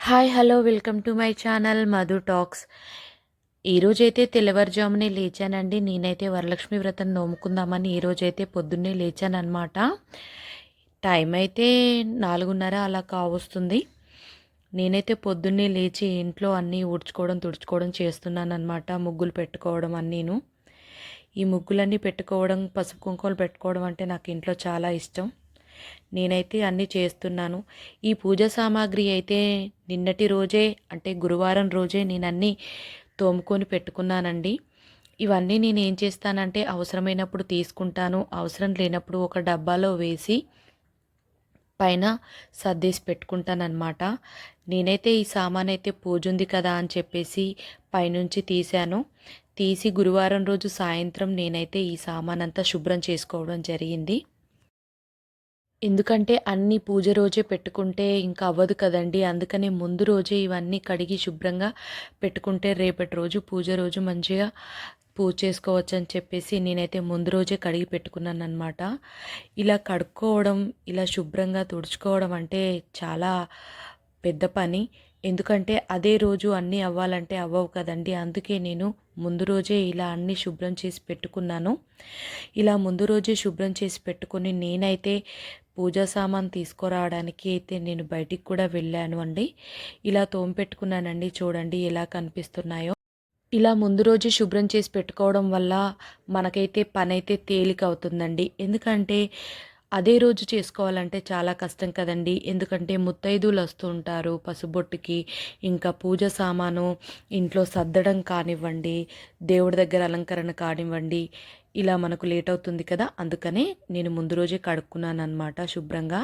Hi hello welcome to my channel Madhu talks. ఈరోజైతే తెల్లవారుజామునే లేచానండి. నేనైతే వరలక్ష్మి వ్రతం నోముకుందామని ఈరోజైతే పొద్దున్నే లేచానమాట. టైం అయితే 4:30 అలా కావస్తుంది. నేనైతే పొద్దున్నే లేచి ఇంట్లో అన్నీ ఊడ్చుకోవడం తుడుచుకోవడం చేస్తున్నానమాట. ముగ్గులు పెట్టుకోవడం అన్నీను. ఈ ముగ్గులన్నీ పెట్టుకోవడం, పసుపు కుంకుమలు పెట్టుకోవడం అంటే నాకు ఇంట్లో చాలా ఇష్టం. నేనైతే అన్నీ చేస్తున్నాను. ఈ పూజ సామాగ్రి అయితే నిన్నటి రోజే అంటే గురువారం రోజే నేను అన్నీ తోముకొని పెట్టుకున్నానండి. ఇవన్నీ నేను ఏం చేస్తానంటే అవసరమైనప్పుడు తీసుకుంటాను, అవసరం లేనప్పుడు ఒక డబ్బాలో వేసి పైన సర్దేసి పెట్టుకుంటానన్నమాట. నేనైతే ఈ సామాన్ అయితే పూజ ఉంది కదా అని చెప్పేసి పైనుంచి తీశాను. తీసి గురువారం రోజు సాయంత్రం నేనైతే ఈ సామాన్ అంతా శుభ్రం చేసుకోవడం జరిగింది. ఎందుకంటే అన్నీ పూజ రోజే పెట్టుకుంటే ఇంకా అవ్వదు కదండీ. అందుకనే ముందు రోజే ఇవన్నీ కడిగి శుభ్రంగా పెట్టుకుంటే రేపటి రోజు పూజ రోజు మంచిగా పూజ చేసుకోవచ్చు అని చెప్పేసి నేనైతే ముందు రోజే కడిగి పెట్టుకున్నానమాట. ఇలా కడుక్కోవడం, ఇలా శుభ్రంగా తుడుచుకోవడం అంటే చాలా పెద్ద పని. ఎందుకంటే అదే రోజు అన్నీ అవ్వాలంటే అవ్వవు కదండి. అందుకే నేను ముందు రోజే ఇలా అన్నీ శుభ్రం చేసి పెట్టుకున్నాను. ఇలా ముందు రోజే శుభ్రం చేసి పెట్టుకొని నేనైతే పూజా సామాన్ తీసుకురావడానికి అయితే నేను బయటికి కూడా వెళ్ళాను అండి. ఇలా తోమిపెట్టుకున్నానండి. చూడండి ఎలా కనిపిస్తున్నాయో. ఇలా ముందు రోజు శుభ్రం చేసి పెట్టుకోవడం వల్ల మనకైతే పనైతే తేలిక అవుతుందండి. ఎందుకంటే అదే రోజు చేసుకోవాలంటే చాలా కష్టం కదండి. ఎందుకంటే ముత్తైదువులు వస్తూ ఉంటారు పసుబొట్టుకి. ఇంకా పూజ సామాను ఇంట్లో సర్దడం కానివ్వండి, దేవుడి దగ్గర అలంకరణ కానివ్వండి, ఇలా మనకు లేట్ అవుతుంది కదా. అందుకనే నేను ముందు రోజే కడుక్కున్నానమాట శుభ్రంగా.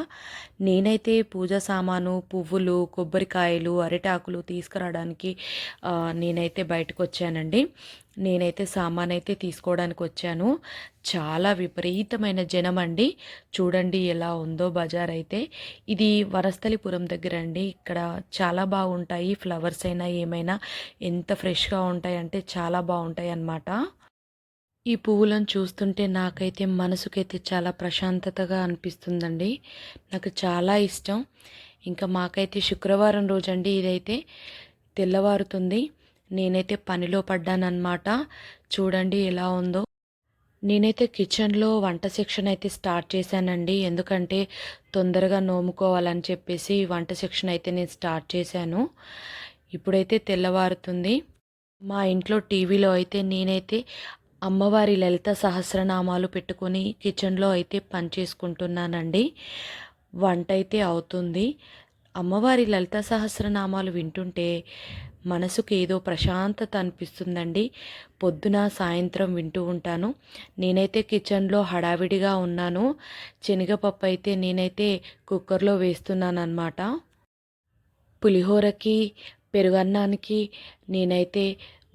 నేనైతే పూజ సామాను, పువ్వులు, కొబ్బరికాయలు, అరిటాకులు తీసుకురావడానికి నేనైతే బయటకు వచ్చానండి. నేనైతే సామాన్ అయితే తీసుకోవడానికి వచ్చాను. చాలా విపరీతమైన జనం అండి. చూడండి ఎలా ఉందో బజార్ అయితే. ఇది వనస్థలిపురం దగ్గర అండి. ఇక్కడ చాలా బాగుంటాయి ఫ్లవర్స్ అయినా ఏమైనా ఎంత ఫ్రెష్గా ఉంటాయంటే చాలా బాగుంటాయి అన్నమాట. ఈ పువ్వులను చూస్తుంటే నాకైతే మనసుకైతే చాలా ప్రశాంతతగా అనిపిస్తుందండి. నాకు చాలా ఇష్టం. ఇంకా మాకైతే శుక్రవారం రోజండి ఇదైతే. తెల్లవారుతుంది. నేనైతే పనిలో పడ్డానన్నమాట. చూడండి ఎలా ఉందో. నేనైతే కిచెన్లో వంట సెక్షన్ అయితే స్టార్ట్ చేశానండి. ఎందుకంటే తొందరగా నోముకోవాలని చెప్పేసి వంట సెక్షన్ అయితే నేను స్టార్ట్ చేశాను. ఇప్పుడైతే తెల్లవారుతుంది. మా ఇంట్లో టీవీలో అయితే నేనైతే అమ్మవారి లలిత సహస్రనామాలు పెట్టుకొని కిచెన్లో అయితే పని చేసుకుంటున్నానండి. వంట అయితే అవుతుంది. అమ్మవారి లలిత సహస్రనామాలు వింటుంటే మనసుకు ఏదో ప్రశాంతత అనిపిస్తుందండి. పొద్దున సాయంత్రం వింటూ ఉంటాను. నేనైతే కిచెన్లో హడావిడిగా ఉన్నాను. శనగపప్పు అయితే నేనైతే కుక్కర్లో వేస్తున్నానన్నమాట. పులిహోరకి, పెరుగన్నానికి నేనైతే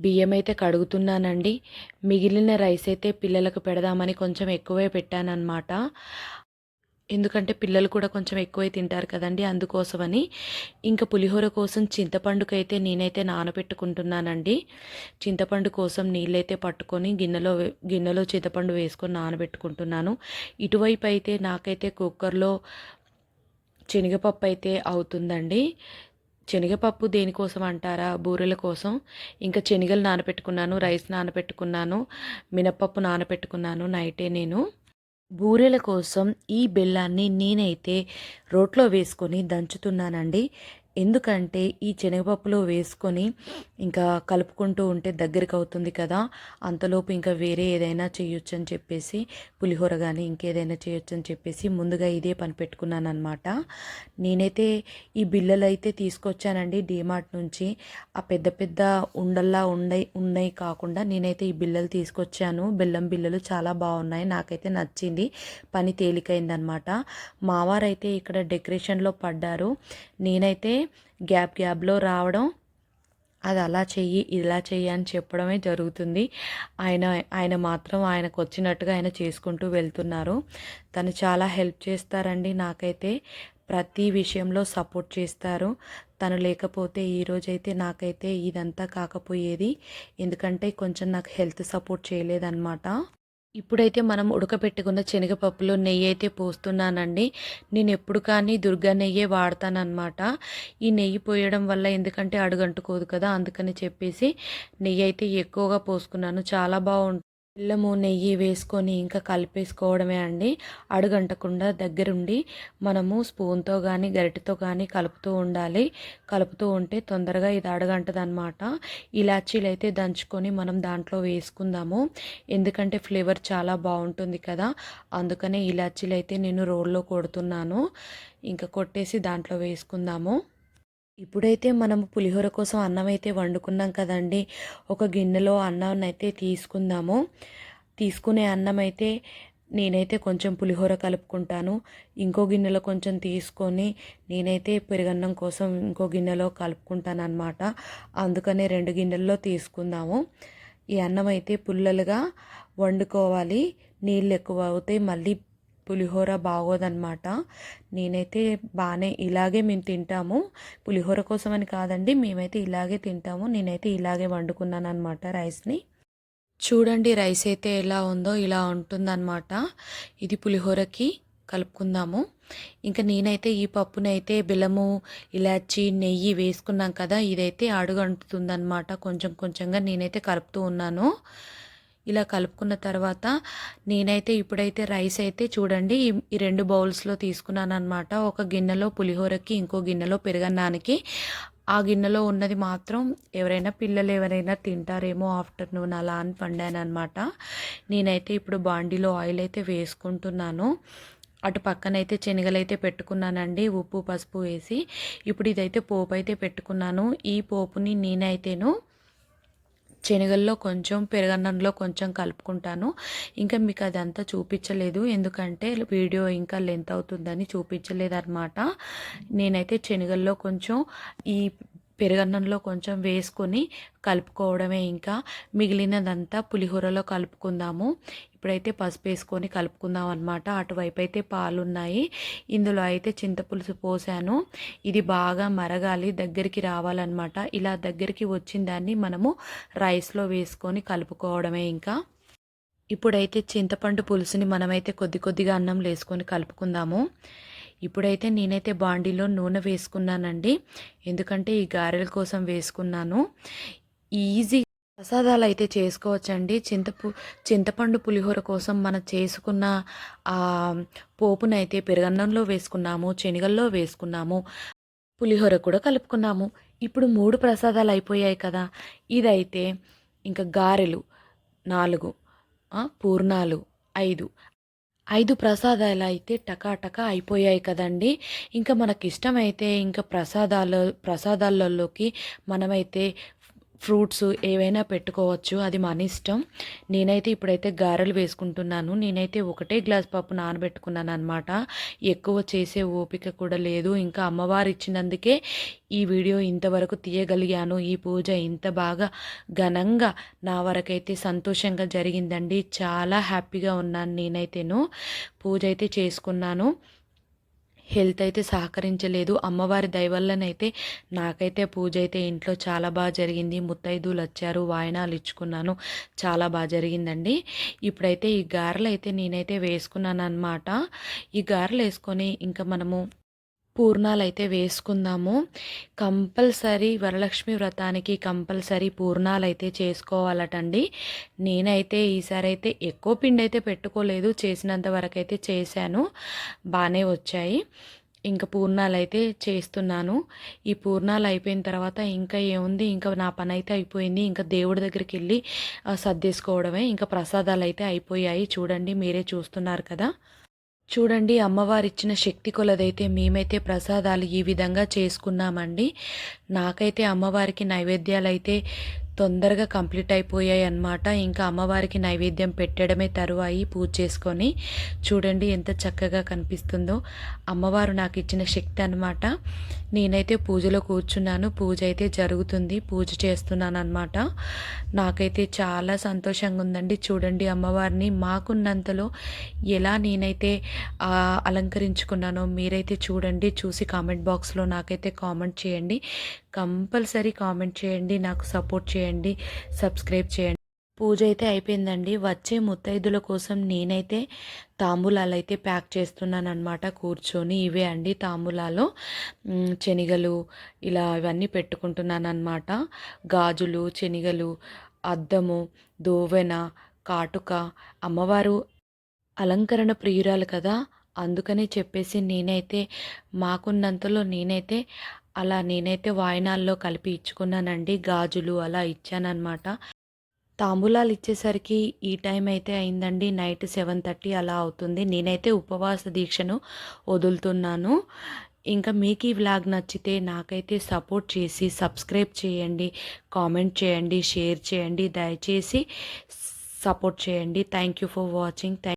బియ్యం అయితే కడుగుతున్నానండి. మిగిలిన రైస్ అయితే పిల్లలకు పెడదామని కొంచెం ఎక్కువే పెట్టానన్నమాట. ఎందుకంటే పిల్లలు కూడా కొంచెం ఎక్కువే తింటారు కదండి, అందుకోసమని. ఇంకా పులిహోర కోసం చింతపండుకైతే నేనైతే నానబెట్టుకుంటున్నానండి. చింతపండు కోసం నీళ్ళైతే పట్టుకొని గిన్నెలో చింతపండు వేసుకొని నానబెట్టుకుంటున్నాను. ఇటువైపు అయితే నాకైతే కుక్కర్లో శనగపప్పు అయితే అవుతుందండి. శనగపప్పు దేనికోసం అంటారా? బూరెల కోసం. ఇంకా శనగలు నానబెట్టుకున్నాను, రైస్ నానబెట్టుకున్నాను, మినపప్పు నానబెట్టుకున్నాను నైటే నేను. బూరెల కోసం ఈ బెల్లాన్ని నేనైతే రోట్లో వేసుకొని దంచుతున్నానండి. ఎందుకంటే ఈ శనగపప్పులో వేసుకొని ఇంకా కలుపుకుంటూ ఉంటే దగ్గరికి అవుతుంది కదా. అంతలోపు ఇంకా వేరే ఏదైనా చేయొచ్చు అని చెప్పేసి, పులిహోర కానీ ఇంకేదైనా చేయొచ్చు అని చెప్పేసి ముందుగా ఇదే పని పెట్టుకున్నాను అనమాట. నేనైతే ఈ బిళ్ళలు అయితే తీసుకొచ్చానండి డీమార్ట్ నుంచి. ఆ పెద్ద పెద్ద ఉండల్లా ఉన్నాయి కాకుండా నేనైతే ఈ బిళ్ళలు తీసుకొచ్చాను. బెల్లం బిళ్ళలు చాలా బాగున్నాయి. నాకైతే నచ్చింది. పని తేలికైందనమాట. మావారైతే ఇక్కడ డెకరేషన్లో పడ్డారు. నేనైతే గ్యాప్లో రావడం, అది అలా చెయ్యి ఇలా చెయ్యి అని చెప్పడమే జరుగుతుంది. ఆయన ఆయన మాత్రం ఆయనకు వచ్చినట్టుగా ఆయన చేసుకుంటూ వెళ్తున్నారు. తను చాలా హెల్ప్ చేస్తారండి నాకైతే. ప్రతి విషయంలో సపోర్ట్ చేస్తారు. తను లేకపోతే ఈరోజైతే నాకైతే ఇదంతా కాకపోయేది. ఎందుకంటే కొంచెం నాకు హెల్త్ సపోర్ట్ చేయలేదన్నమాట. ఇప్పుడైతే మనం ఉడకబెట్టుకున్న శనగపప్పులో నెయ్యి అయితే పోస్తున్నానండి. నేను ఎప్పుడు కానీ దుర్గా నెయ్యే వాడతానన్నమాట. ఈ నెయ్యి పోయడం వల్ల ఎందుకంటే అడుగంటుకోదు కదా, అందుకని చెప్పేసి నెయ్యి అయితే ఎక్కువగా పోసుకున్నాను. చాలా బాగుంటుంది. బెల్లము నెయ్యి వేసుకొని ఇంకా కలిపేసుకోవడమే అండి. అడుగంటకుండా దగ్గరుండి మనము స్పూన్తో కానీ గరిటెతో కానీ కలుపుతూ ఉండాలి. కలుపుతూ ఉంటే తొందరగా ఇది అడుగంటదనమాట. ఇలాచీలు అయితే దంచుకొని మనం దాంట్లో వేసుకుందాము. ఎందుకంటే ఫ్లేవర్ చాలా బాగుంటుంది కదా, అందుకనే ఇలాచీలు అయితే నేను రోల్లో కొడుతున్నాను. ఇంకా కొట్టేసి దాంట్లో వేసుకుందాము. ఇప్పుడైతే మనం పులిహోర కోసం అన్నం అయితే వండుకున్నాం కదండి. ఒక గిన్నెలో అన్నాన్ని అయితే తీసుకుందాము. తీసుకునే అన్నం అయితే నేనైతే కొంచెం పులిహోర కలుపుకుంటాను. ఇంకో గిన్నెలో కొంచెం తీసుకొని నేనైతే పెరుగన్నం కోసం ఇంకో గిన్నెలో కలుపుకుంటాను అనమాట. అందుకనే 2 గిన్నెల్లో తీసుకుందాము. ఈ అన్నం అయితే పుల్లలుగా వండుకోవాలి. నీళ్ళు ఎక్కువ అవుతాయి, మళ్ళీ పులిహోర బాగోదన్నమాట. నేనైతే బాగానే ఇలాగే మేము తింటాము. పులిహోర కోసం అని కాదండి, మేమైతే ఇలాగే తింటాము. నేనైతే ఇలాగే వండుకున్నాను అనమాట రైస్ని. చూడండి రైస్ అయితే ఎలా ఉందో, ఇలా ఉంటుందన్నమాట. ఇది పులిహోరకి కలుపుకుందాము. ఇంకా నేనైతే ఈ పప్పునైతే బెల్లము, ఇలాచి, నెయ్యి వేసుకున్నాం కదా, ఇదైతే అడుగంటుతుందన్నమాట. కొంచెం కొంచెంగా నేనైతే కలుపుతూ ఉన్నాను. ఇలా కలుపుకున్న తర్వాత నేనైతే ఇప్పుడైతే రైస్ అయితే చూడండి ఈ 2 బౌల్స్లో తీసుకున్నాను అనమాట. ఒక గిన్నెలో పులిహోరకి, ఇంకో గిన్నెలో పెరుగన్నానికి. ఆ గిన్నెలో ఉన్నది మాత్రం పిల్లలు ఎవరైనా తింటారేమో ఆఫ్టర్నూన్ అలా అని వండాను అనమాట. నేనైతే ఇప్పుడు బాండీలో ఆయిల్ అయితే వేసుకుంటున్నాను. అటు పక్కనైతే శనగలైతే పెట్టుకున్నానండి, ఉప్పు పసుపు వేసి. ఇప్పుడు ఇదైతే పోపు అయితే పెట్టుకున్నాను. ఈ పోపుని నేనైతేను శనగల్లో కొంచెం, పెరుగన్నంలో కొంచెం కలుపుకుంటాను. ఇంకా మీకు అదంతా చూపించలేదు, ఎందుకంటే వీడియో ఇంకా లెంత్ అవుతుందని చూపించలేదన్నమాట. నేనైతే శనగల్లో కొంచెం, ఈ పెరుగన్నంలో కొంచెం వేసుకొని కలుపుకోవడమే. ఇంకా మిగిలినదంతా పులిహోరలో కలుపుకుందాము. ఇప్పుడైతే పసుపు వేసుకొని కలుపుకుందాం అనమాట. అటువైపు అయితే పాలు ఉన్నాయి, ఇందులో అయితే చింతపులుసు పోసాను. ఇది బాగా మరగాలి, దగ్గరికి రావాలన్నమాట. ఇలా దగ్గరికి వచ్చిన దాన్ని మనము రైస్లో వేసుకొని కలుపుకోవడమే. ఇంకా ఇప్పుడైతే చింతపండు పులుసుని మనమైతే కొద్ది కొద్దిగా అన్నంలో వేసుకొని కలుపుకుందాము. ఇప్పుడైతే నేనైతే బాండీలో నూనె వేసుకున్నానండి, ఎందుకంటే ఈ గారెల కోసం వేసుకున్నాను. ఈజీ ప్రసాదాలు అయితే చేసుకోవచ్చండి. చింతపండు పులిహోర కోసం మనం చేసుకున్న పోపునైతే పెరుగన్నంలో వేసుకున్నాము, శనగల్లో వేసుకున్నాము, పులిహోర కూడా కలుపుకున్నాము. ఇప్పుడు 3 ప్రసాదాలు అయిపోయాయి కదా. ఇదైతే ఇంకా గారెలు 4, పూర్ణాలు 5 ప్రసాదాలు అయితే టకాటకా అయిపోయాయి కదండి. ఇంకా మనకిష్టమైతే ఇంకా ప్రసాదాలలోకి మనమైతే ఫ్రూట్స్ ఏవైనా పెట్టుకోవచ్చు, అది మన ఇష్టం. నేనైతే ఇప్పుడైతే గారెలు వేసుకుంటున్నాను. నేనైతే ఒకటే గ్లాస్ పప్పు నానబెట్టుకున్నాను అనమాట. ఎక్కువ చేసే ఓపిక కూడా లేదు. ఇంకా అమ్మవారు ఇచ్చినందుకే ఈ వీడియో ఇంతవరకు తీయగలిగాను. ఈ పూజ ఇంత బాగా ఘనంగా నా వరకైతే సంతోషంగా జరిగిందండి. చాలా హ్యాపీగా ఉన్నాను నేనైతేను. పూజ అయితే చేసుకున్నాను. హెల్త్ అయితే సహకరించలేదు. అమ్మవారి దయవల్లనైతే నాకైతే పూజ అయితే ఇంట్లో చాలా బాగా జరిగింది. ముత్తైదువులు వచ్చారు, వాయినాలు ఇచ్చుకున్నాను, చాలా బాగా జరిగిందండి. ఇప్పుడైతే ఈ గారెలు అయితే నేనైతే వేసుకున్నాను అనమాట. ఈ గారెలు వేసుకొని ఇంకా మనము పూర్ణాలు అయితే వేసుకుందాము. కంపల్సరీ వరలక్ష్మి వ్రతానికి కంపల్సరీ పూర్ణాలు అయితే చేసుకోవాలటండి. నేనైతే ఈసారి అయితే ఎక్కువ పిండి అయితే పెట్టుకోలేదు, చేసినంత వరకు అయితే చేశాను, బాగానే వచ్చాయి. ఇంకా పూర్ణాలు అయితే చేస్తున్నాను. ఈ పూర్ణాలు అయిపోయిన తర్వాత ఇంకా ఏముంది, ఇంకా నా పని అయితే అయిపోయింది. ఇంకా దేవుడి దగ్గరికి వెళ్ళి సర్దేసుకోవడమే. ఇంకా ప్రసాదాలు అయితే అయిపోయాయి, చూడండి మీరే చూస్తున్నారు కదా. చూడండి అమ్మవారిచ్చిన శక్తి కొలదైతే మేమైతే ప్రసాదాలు ఈ విధంగా చేసుకున్నామండి. నాకైతే అమ్మవారికి నైవేద్యాలు అయితే తొందరగా కంప్లీట్ అయిపోయాయి అన్నమాట. ఇంకా అమ్మవారికి నైవేద్యం పెట్టడమే తరువాయి పూజ చేసుకొని. చూడండి ఎంత చక్కగా కనిపిస్తుందో, అమ్మవారు నాకు ఇచ్చిన శక్తి అన్నమాట. నేనైతే పూజలో కూర్చున్నాను, పూజ అయితే జరుగుతుంది, పూజ చేస్తున్నాను అన్నమాట. నాకైతే చాలా సంతోషంగా ఉందండి. చూడండి అమ్మవారిని మాకున్నంతలో ఎలా నేనైతే అలంకరించుకున్నానో మీరైతే చూడండి. చూసి కామెంట్ బాక్స్లో నాకైతే కామెంట్ చేయండి. కంపల్సరీ కామెంట్ చేయండి, నాకు సపోర్ట్ చేయండి, సబ్స్క్రైబ్ చేయండి. పూజ అయితే అయిపోయిందండి. వచ్చే ముత్తైదుల కోసం నేనైతే తాంబూలాలైతే ప్యాక్ చేస్తున్నాననమాట కూర్చొని. ఇవే అండి తాంబూలాలు. శనగలు ఇలా ఇవన్నీ పెట్టుకుంటున్నాననమాట. గాజులు, శనగలు, అద్దము, దోవెన, కాటుక, అమ్మవారు అలంకరణ ప్రియురాలు కదా! అందుకని చెప్పేసి నేనైతే మాకున్నంతలో నేనైతే వాయినాల్లో కలిపి ఇచ్చుకున్నానండి. గాజులు అలా ఇచ్చాననమాట. తాంబూలాలు ఇచ్చేసరికి ఈ టైం అయితే అయిందండి. నైట్ 7:30 అలా అవుతుంది. నేనైతే ఉపవాస దీక్షను వదులుతున్నాను. ఇంకా మీకు ఈ వ్లాగ్ నచ్చితే నాకైతే సపోర్ట్ చేసి సబ్స్క్రైబ్ చేయండి, కామెంట్ చేయండి, షేర్ చేయండి. దయచేసి సపోర్ట్ చేయండి. Thank you for watching.